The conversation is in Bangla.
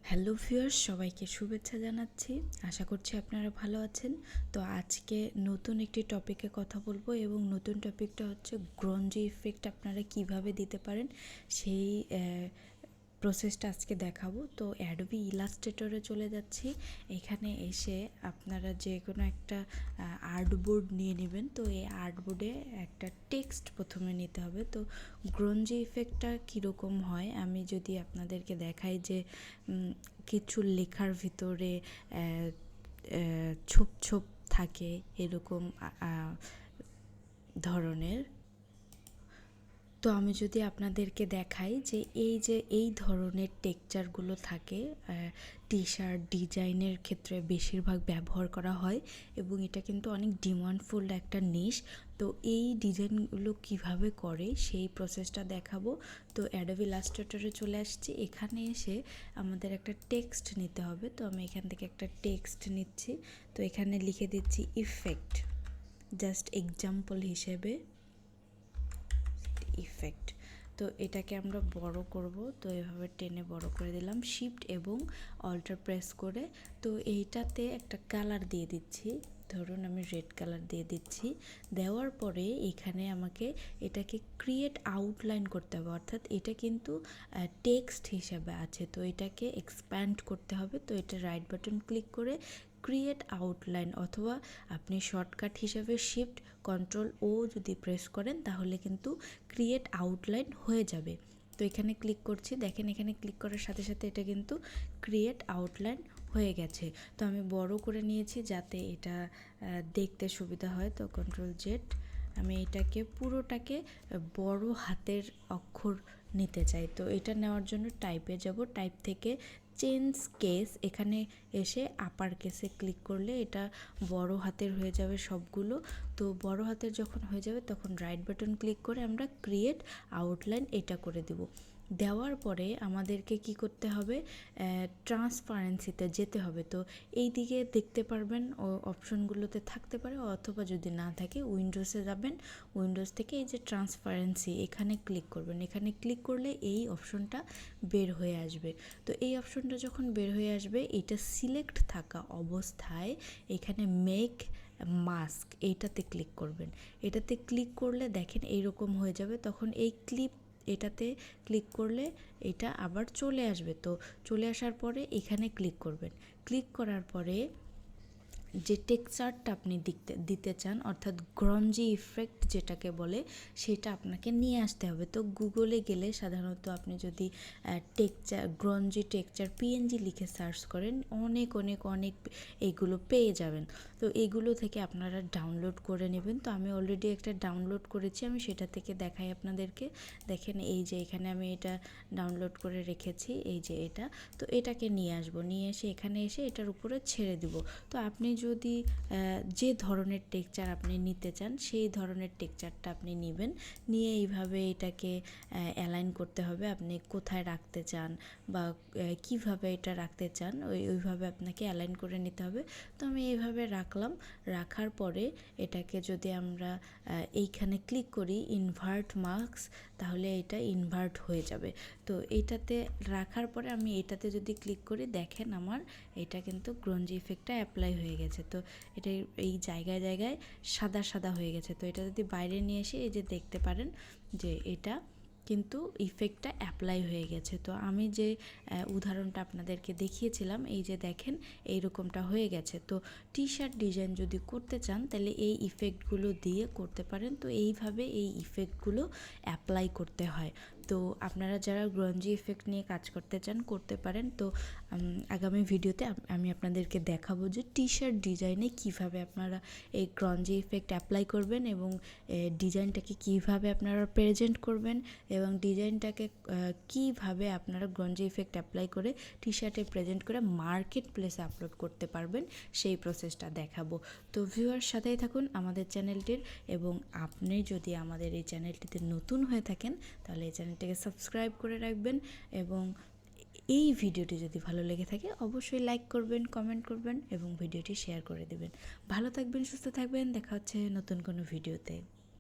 হ্যালো ভিউয়ার্স, সবাইকে শুভেচ্ছা জানাচ্ছি। আশা করছি আপনারা ভালো আছেন। তো আজকে নতুন একটি টপিকে কথা বলবো এবং নতুন টপিকটা হচ্ছে গ্রঞ্জি ইফেক্ট আপনারা কিভাবে দিতে পারেন সেই প্রসেসটা আজকে দেখাবো। তো অ্যাডোবি ইলাস্ট্রেটরে চলে যাচ্ছি। এখানে এসে আপনারা যে কোনো একটা আর্টবোর্ড নিয়ে নেবেন। তো এই আর্টবোর্ডে একটা টেক্সট প্রথমে নিতে হবে। তো গ্রঞ্জি ইফেক্টটা কীরকম হয় আমি যদি আপনাদেরকে দেখাই যে কিছু লেখার ভিতরে ছোপ ছোপ থাকে এরকম ধরনের। তো আমি যদি আপনাদেরকে দেখাই যে এই ধরনের টেক্সচারগুলো থাকে টি শার্ট ডিজাইনের ক্ষেত্রে বেশিরভাগ ব্যবহার করা হয় এবং এটা কিন্তু অনেক ডিমান্ডফুল একটা নিশ। তো এই ডিজাইনগুলো কিভাবে করে সেই প্রসেসটা দেখাবো। তো অ্যাডোবি ইলাস্ট্রেটরে চলে আসছি। এখানে এসে আমাদের একটা টেক্সট নিতে হবে। তো আমি এখান থেকে একটা টেক্সট নিচ্ছি। তো এখানে লিখে দিচ্ছি ইফেক্ট, জাস্ট এক্সাম্পল হিসেবে ইফেক্ট। তো এটাকে আমরা বড় করব। তো এভাবে টেনে বড় করে দিলাম, শিফট এবং অল্টার প্রেস করে। তো এইটাতে একটা কালার দিয়ে দিচ্ছি, ধরুন আমি রেড কালার দিয়ে দিচ্ছি। দেওয়ার পরে এখানে আমাকে এটাকে ক্রিয়েট আউটলাইন করতে হবে, অর্থাৎ এটা কিন্তু টেক্সট হিসাবে আছে। তো এটাকে এক্সপ্যান্ড করতে হবে। তো এটা রাইট বাটন ক্লিক করে ক্রিয়েট আউটলাইন, অথবা আপনি শর্টকাট হিসাবে শিফট কন্ট্রোল ও যদি প্রেস করেন তাহলে কিন্তু ক্রিয়েট আউটলাইন হয়ে যাবে। তো এখানে ক্লিক করছি, দেখেন এখানে ক্লিক করার সাথে সাথে এটা কিন্তু ক্রিয়েট আউটলাইন হয়ে গেছে। তো আমি বড় করে নিয়েছি যাতে এটা দেখতে সুবিধা হয়। তো কন্ট্রোল জেড, আমি এটাকে পুরোটাকে বড় হাতের অক্ষর নিতে চাই। তো এটা নেওয়ার জন্য টাইপে যাব, টাইপ থেকে চেঞ্জ কেস, এখানে এসে আপার কেসে ক্লিক করলে এটা বড় হাতের হয়ে যাবে সবগুলো। তো বড় হাতের যখন হয়ে যাবে তখন রাইট বাটন ক্লিক করে আমরা ক্রিয়েট আউটলাইন এটা করে দেব। দেওয়ার পরে আমাদেরকে কি করতে হবে, ট্রান্সপারেন্সিতে যেতে হবে। তো এই দিকে দেখতে পারবেন ও অপশনগুলোতে থাকতে পারে, অথবা যদি না থাকে উইন্ডোজে যাবেন, উইন্ডোজ থেকে এই যে ট্রান্সপারেন্সি এখানে ক্লিক করবেন। এখানে ক্লিক করলে এই অপশনটা বের হয়ে আসবে। তো এই অপশনটা যখন বের হয়ে আসবে এটা সিলেক্ট থাকা অবস্থায় এখানে মেক মাস্ক এইটাতে ক্লিক করবেন। এটাতে ক্লিক করলে দেখেন এইরকম হয়ে যাবে। তখন এই ক্লিপ এটাতে ক্লিক করলে এটা আবার চলে আসবে। তো চলে আসার পরে এখানে ক্লিক করবেন। ক্লিক করার পরে যে টেক্সচারটা আপনি দিতে চান, অর্থাৎ গ্রঞ্জি ইফেক্ট যেটাকে বলে, সেটা আপনাকে নিয়ে আসতে হবে। তো গুগলে গেলে সাধারণত আপনি যদি গ্রঞ্জি টেক্সচার পিএনজি লিখে সার্চ করেন অনেক অনেক অনেক এইগুলো পেয়ে যাবেন। তো এইগুলো থেকে আপনারা ডাউনলোড করে নেবেন। তো আমি অলরেডি একটা ডাউনলোড করেছি, আমি সেটা থেকে দেখাই আপনাদেরকে। দেখেন এই যে এখানে আমি এটা ডাউনলোড করে রেখেছি, এই যে এটা। তো এটাকে নিয়ে আসবো, নিয়ে এসে এখানে এসে এটার উপরে ছেড়ে দিব। তো আপনি যদি যে ধরনের টেক্সচার আপনি নিতে চান সেই ধরনের টেক্সচারটা আপনি নেবেন, নিয়ে এইভাবে এটাকে অ্যালাইন করতে হবে আপনি কোথায় রাখতে চান বা কিভাবে এটা রাখতে চান ওইভাবে আপনাকে অ্যালাইন করে নিতে হবে। তো আমি এইভাবে রাখলাম। রাখার পরে এটাকে যদি আমরা এইখানে ক্লিক করি ইনভার্ট মার্কস, তাহলে এটা ইনভার্ট হয়ে যাবে। তো এইটাতে রাখার পরে আমি এটাতে যদি ক্লিক করি দেখেন আমার এটা কিন্তু গ্রঞ্জি ইফেক্টটা অ্যাপ্লাই হয়ে গেছে। তো এটা এই জায়গায় জায়গায় সাদা সাদা হয়ে গেছে। তো এটা যদি বাইরে নিয়ে এসে এই যে দেখতে পারেন যে এটা কিন্তু ইফেক্টটা অ্যাপ্লাই হয়ে গেছে। তো আমি যে উদাহরণটা আপনাদেরকে দেখিয়েছিলাম এই যে দেখেন এইরকমটা হয়ে গেছে। তো টি শার্ট ডিজাইন যদি করতে চান তাহলে এই ইফেক্টগুলো দিয়ে করতে পারেন। তো এইভাবে এই ইফেক্টগুলো অ্যাপ্লাই করতে হয়। তো আপনারা যারা গ্রঞ্জি ইফেক্ট নিয়ে কাজ করতে চান করতে পারেন। তো আগামী ভিডিওতে আমি আপনাদেরকে দেখাবো যে টি শার্ট ডিজাইনে কীভাবে আপনারা এই গ্রঞ্জি ইফেক্ট অ্যাপ্লাই করবেন এবং ডিজাইনটাকে কীভাবে আপনারা প্রেজেন্ট করবেন এবং ডিজাইনটাকে কীভাবে আপনারা গ্রঞ্জি ইফেক্ট অ্যাপ্লাই করে টি শার্টে প্রেজেন্ট করে মার্কেট প্লেসে আপলোড করতে পারবেন সেই প্রসেসটা দেখাবো। তো ভিউয়ার সাথেই থাকুন আমাদের চ্যানেলটির, এবং আপনি যদি আমাদের এই চ্যানেলটিতে নতুন হয়ে থাকেন তাহলে এই চ্যানেলটিকে সাবস্ক্রাইব করে রাখবেন, এবং এই ভিডিওটি যদি ভালো লেগে থাকে অবশ্যই লাইক করবেন, কমেন্ট করবেন এবং ভিডিওটি শেয়ার করে দেবেন। ভালো থাকবেন, সুস্থ থাকবেন, দেখা হচ্ছে নতুন কোনো ভিডিওতে।